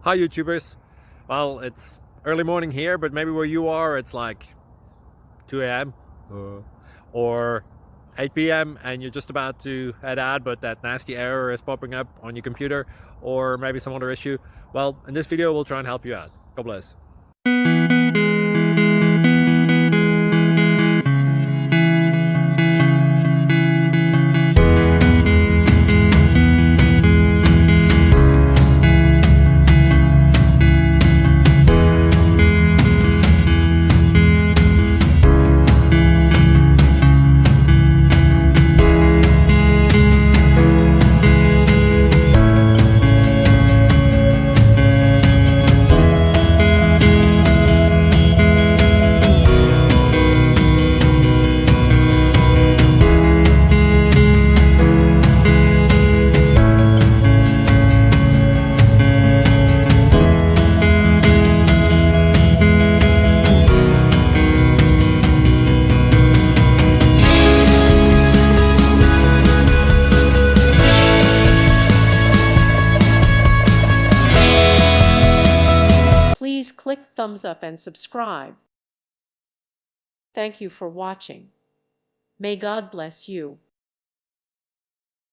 Hi YouTubers. Well, it's early morning here, but maybe where you are it's like 2 a.m. Or 8 p.m. and you're just about to head out, but that nasty error is popping up on your computer, or maybe some other issue. Well, in this video we'll try and help you out. God bless. Please click thumbs up and subscribe. Thank you for watching. May God bless you.